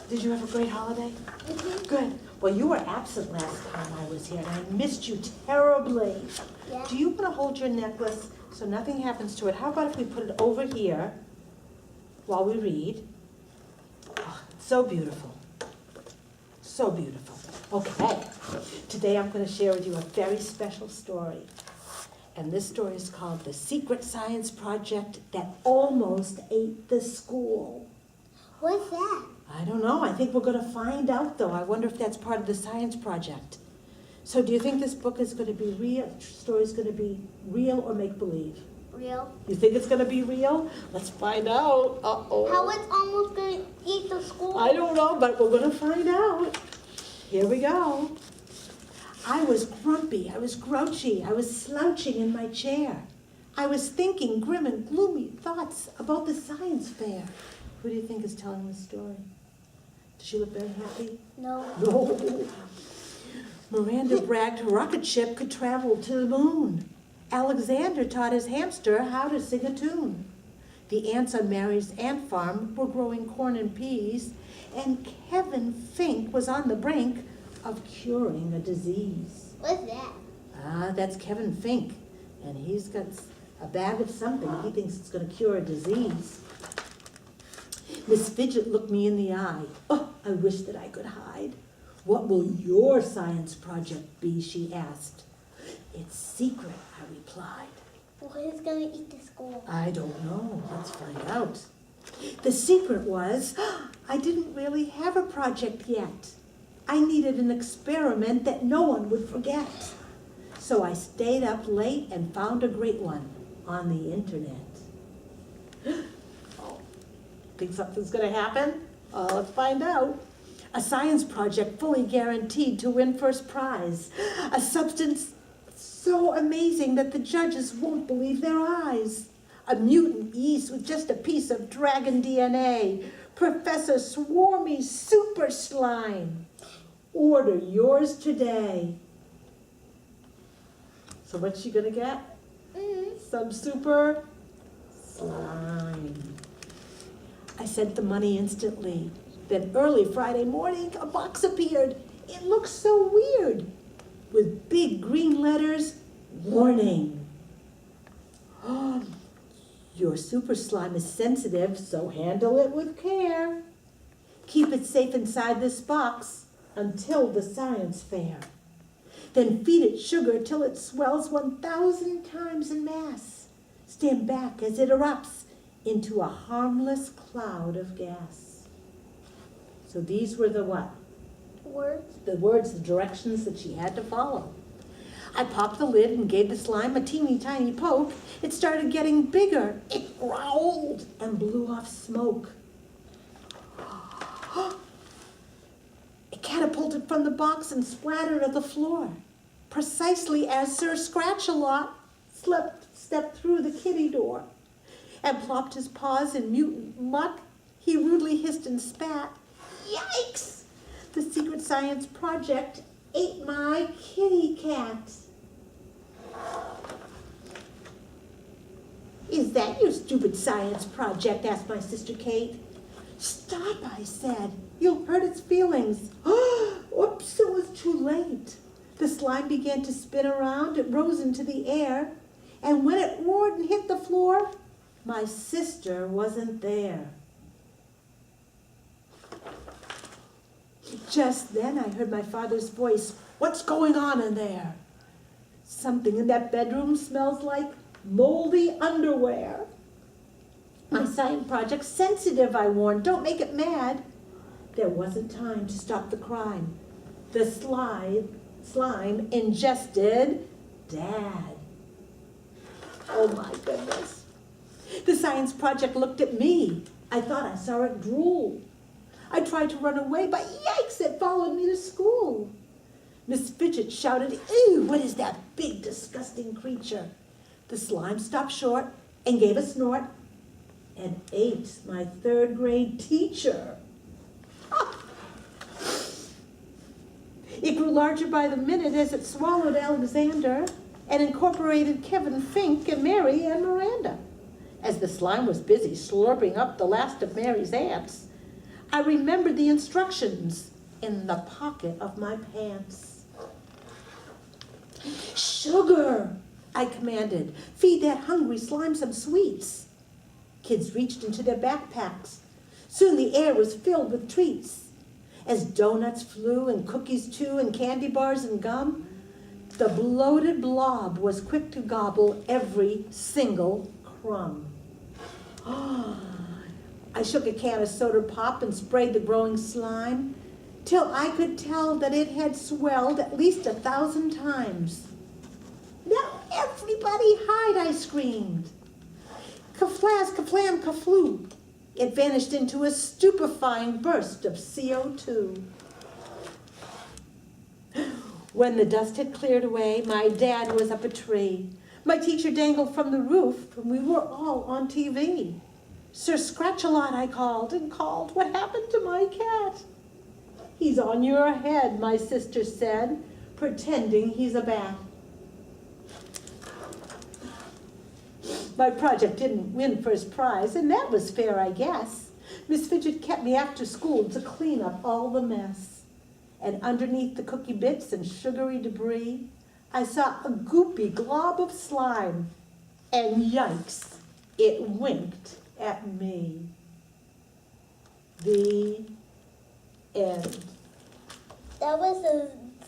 Did you have a great holiday? Mm-hmm. Good. Well, you were absent last time I was here, and I missed you terribly. Yeah. Do you want to hold your necklace so nothing happens to it? How about if we put it over here while we read? Oh, so beautiful. So beautiful. Okay. Today I'm going to share with you a very special story. And this story is called The Secret Science Project That Almost Ate the School. What's that? I don't know. I think we're going to find out, though. I wonder if that's part of the science project. So do you think this book is going to be real, story is going to be real or make-believe? Real. You think it's going to be real? Let's find out. Uh-oh. How it's almost going to eat the school? I don't know, but we're going to find out. Here we go. I was grumpy. I was grouchy. I was slouching in my chair. I was thinking grim and gloomy thoughts about the science fair. Who do you think is telling the story? Does she look very happy? No. No. Miranda bragged her rocket ship could travel to the moon. Alexander taught his hamster how to sing a tune. The ants on Mary's ant farm were growing corn and peas, and Kevin Fink was on the brink of curing a disease. What's that? That's Kevin Fink, and he's got a bag of something. He thinks it's going to cure a disease. Miss Fidget looked me in the eye. Oh, I wish that I could hide. What will your science project be, she asked. It's secret, I replied. What is going to eat the school? I don't know. Let's find out. The secret was, I didn't really have a project yet. I needed an experiment that no one would forget. So I stayed up late and found a great one on the internet. Oh, think something's going to happen? Let's find out. A science project fully guaranteed to win first prize. A substance so amazing that the judges won't believe their eyes. A mutant yeast with just a piece of dragon DNA. Professor Swarmy Super Slime. Order yours today. So what's she gonna get? Some super slime. I sent the money instantly. Then early Friday morning, a box appeared. It looked so weird. With big green letters, warning. Oh, your super slime is sensitive, so handle it with care. Keep it safe inside this box until the science fair. Then feed it sugar till it swells 1,000 times in mass. Stand back as it erupts into a harmless cloud of gas. So these were the what? Words. The words, the directions that she had to follow. I popped the lid and gave the slime a teeny tiny poke. It started getting bigger. It growled and blew off smoke. It catapulted from the box and splattered on the floor, precisely as Sir Scratch-a-Lot stepped through the kitty door and plopped his paws in mutant muck. He rudely hissed and spat. Yikes! The secret science project ate my kitty cat. Is that your stupid science project? Asked my sister Kate. Stop, I said. You'll hurt its feelings. Oops, it was too late. The slime began to spin around. It rose into the air. And when it roared and hit the floor, my sister wasn't there. Just then I heard my father's voice. What's going on in there? Something in that bedroom smells like moldy underwear. My science project's sensitive, I warned. Don't make it mad. There wasn't time to stop the crime. The slime ingested Dad. Oh my goodness. The science project looked at me. I thought I saw it drool. I tried to run away, but yikes, it followed me to school. Miss Fidget shouted, ew, what is that big, disgusting creature? The slime stopped short and gave a snort and ate my third grade teacher. It grew larger by the minute as it swallowed Alexander and incorporated Kevin Fink and Mary and Miranda. As the slime was busy slurping up the last of Mary's ants, I remembered the instructions in the pocket of my pants. Sugar, I commanded. Feed that hungry slime some sweets. Kids reached into their backpacks. Soon the air was filled with treats. As donuts flew and cookies too and candy bars and gum, the bloated blob was quick to gobble every single crumb. I shook a can of soda pop and sprayed the growing slime till I could tell that it had swelled at least 1,000 times. Now everybody hide, I screamed. Ka-flas, ka-flam, ka-flu. It vanished into a stupefying burst of CO2. When the dust had cleared away, my dad was up a tree. My teacher dangled from the roof, and we were all on TV. Sir Scratch-a-Lot, I called, what happened to my cat? He's on your head, my sister said, pretending he's a bat. My project didn't win first prize, and that was fair, I guess. Miss Fidget kept me after school to clean up all the mess. And underneath the cookie bits and sugary debris, I saw a goopy glob of slime. And yikes, it winked at me. The end. That was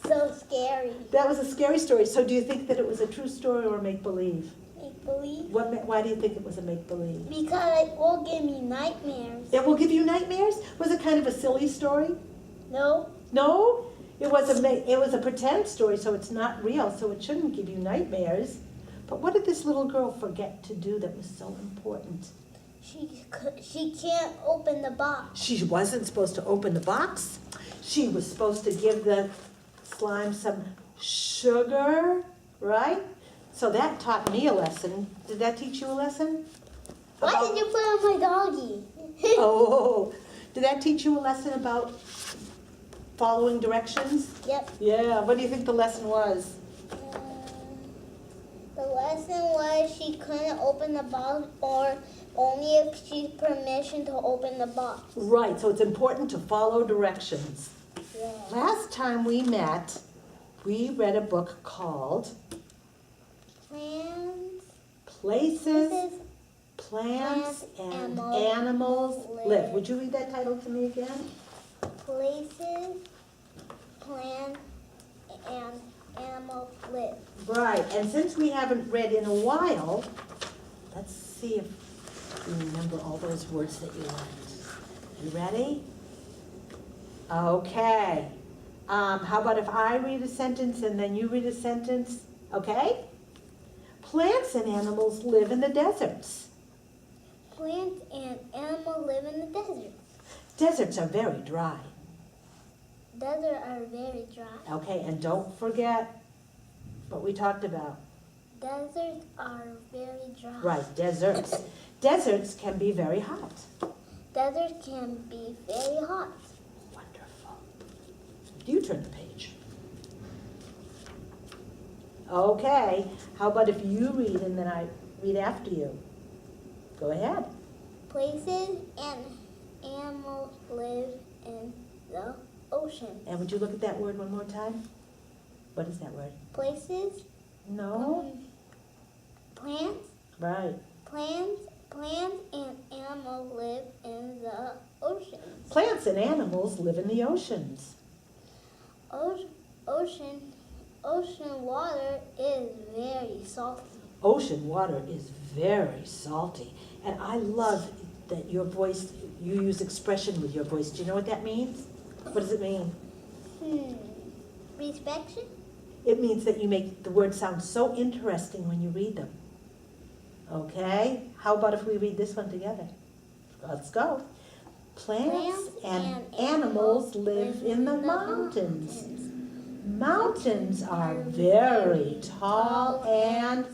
so scary. That was a scary story. So do you think that it was a true story or make-believe? Make-believe. Why do you think it was a make-believe? Because it will give me nightmares. It will give you nightmares? Was it kind of a silly story? No. No? It was a pretend story, so it's not real, so it shouldn't give you nightmares. But what did this little girl forget to do that was so important? She can't open the box. She wasn't supposed to open the box. She was supposed to give the slime some sugar, right? So that taught me a lesson. Did that teach you a lesson? Why did you put on my doggy? Oh, did that teach you a lesson about following directions? Yep. Yeah, what do you think the lesson was? The lesson was she couldn't open the box, or only if she's permission to open the box. Right, so it's important to follow directions. Yeah. Last time we met, we read a book called Places, Plants, and Animals Live. Would you read that title to me again? Places, plants, and animals live. Right, and since we haven't read in a while, let's see if you remember all those words that you learned. You ready? Okay. How about if I read a sentence and then you read a sentence? Okay? Plants and animals live in the deserts. Plants and animals live in the desert. Deserts are very dry. Deserts are very dry. Okay, and don't forget what we talked about. Deserts are very dry. Right, deserts. Deserts can be very hot. Deserts can be very hot. Wonderful. You turn the page. Okay, how about if you read and then I read after you? Go ahead. Places and animals live in the ocean. And would you look at that word one more time? What is that word? Places. No? Plants. Right. Plants and animals live in the oceans. Plants and animals live in the oceans. Ocean water is very salty. Ocean water is very salty. And I love that your voice, you use expression with your voice. Do you know what that means? What does it mean? Inspection? It means that you make the words sound so interesting when you read them. Okay? How about if we read this one together? Let's go. Plants and animals live in the mountains. Mountains are very tall and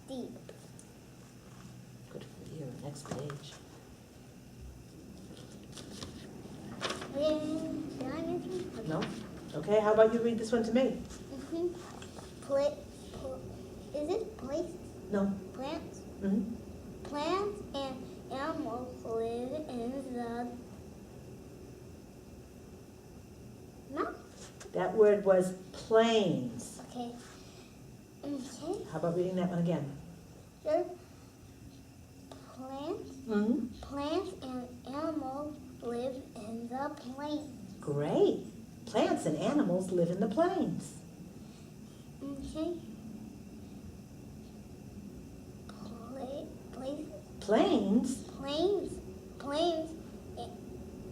steep. good for you. Next page. Did I mention? No? Okay, how about you read this one to me? Is it place? No. Plants? Mm-hmm. Plants and animals live in the That word was plains. Okay. Okay. How about reading that one again? Sure. Plants, Mm-hmm. plants and animals live in the plains. Great. Plants and animals live in the plains. Okay. Places. Plains?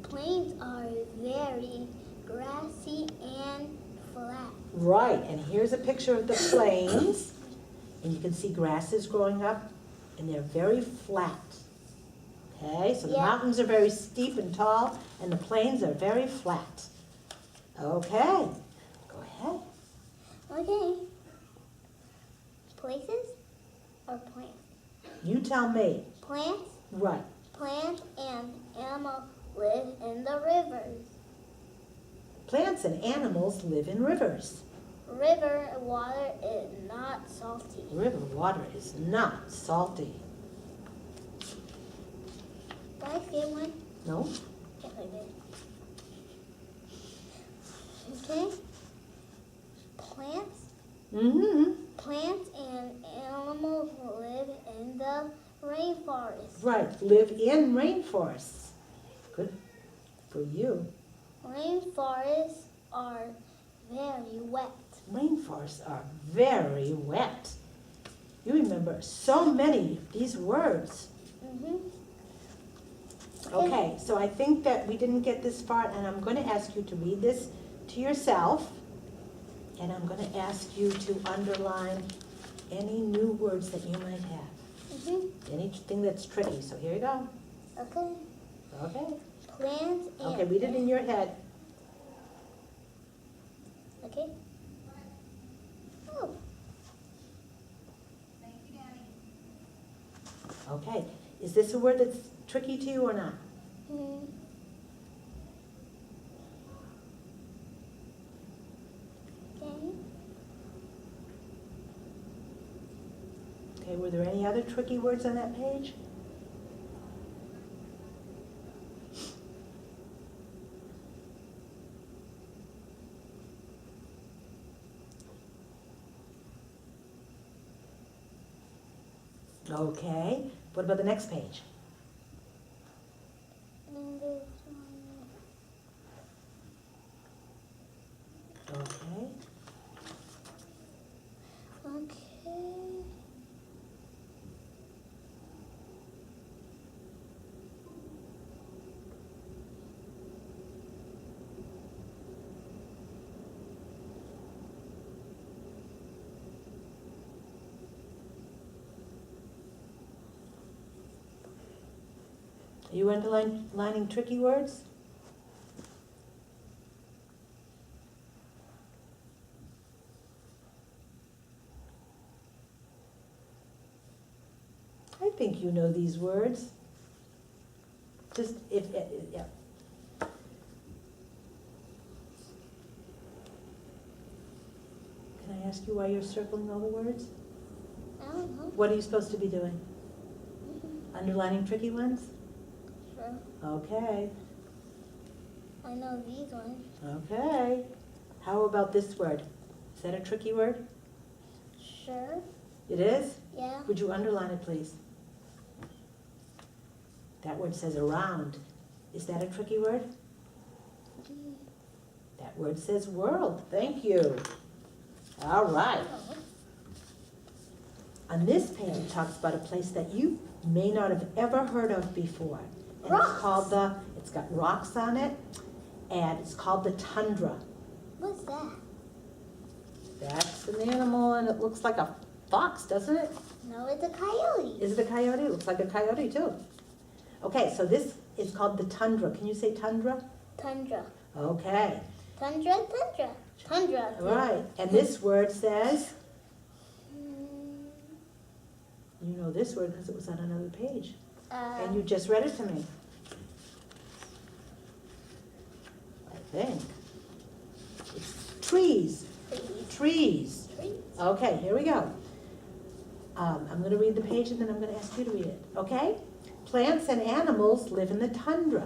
Plains are very grassy and flat. Right, and here's a picture of the plains. And you can see grasses growing up, and they're very flat. Okay, so the Yeah. mountains are very steep and tall, and the plains are very flat. Okay, go ahead. Okay. Places or plants? You tell me. Plants, Right. plants and animals live in the rivers. Plants and animals live in rivers. River water is not salty. River water is not salty. Did I say one? No? Yes, I did. Okay. Plants, Mm-hmm. plants and animals live in the rainforest. Right, live in rainforests. Good for you. Rainforests are very wet. Rainforests are very wet. You remember so many of these words. Mm-hmm. Okay, so I think that we didn't get this far, and I'm going to ask you to read this to yourself, and I'm going to ask you to underline any new words that you might have. Mm-hmm. Anything that's tricky. So here you go. Okay. Okay. Plants and Okay, read it in your head. Okay. Oh. Okay. Is this a word that's tricky to you or not? Hmm. Okay. Okay, were there any other tricky words on that page? Okay, what about the next page? And this one. Okay, Okay. are you underlining tricky words? I think you know these words. Just yeah. Can I ask you why you're circling all the words? I don't know. What are you supposed to be doing? Underlining tricky ones? Sure. Okay, I know these ones. okay. How about this word? Is that a tricky word? Sure. It is? Yeah. Would you underline it, please? That word says around. Is that a tricky word? That word says world. Thank you. All right. On this page, it talks about a place that you may not have ever heard of before. And Rocks. it's got rocks on it, and it's called the tundra. What's that? That's an animal, and it looks like a fox, doesn't it? No, it's a coyote. Is it a coyote? It looks like a coyote, too. Okay, so this is called the tundra. Can you say tundra? Tundra. Okay, Tundra, tundra. Tundra. all right. And this word says, Mm, you know this word because it was on another page. uh, And you just read it to me. I think. It's trees. Trees. trees. Okay, here we go. I'm going to read the page and then I'm going to ask you to read it, okay? Plants and animals live in the tundra.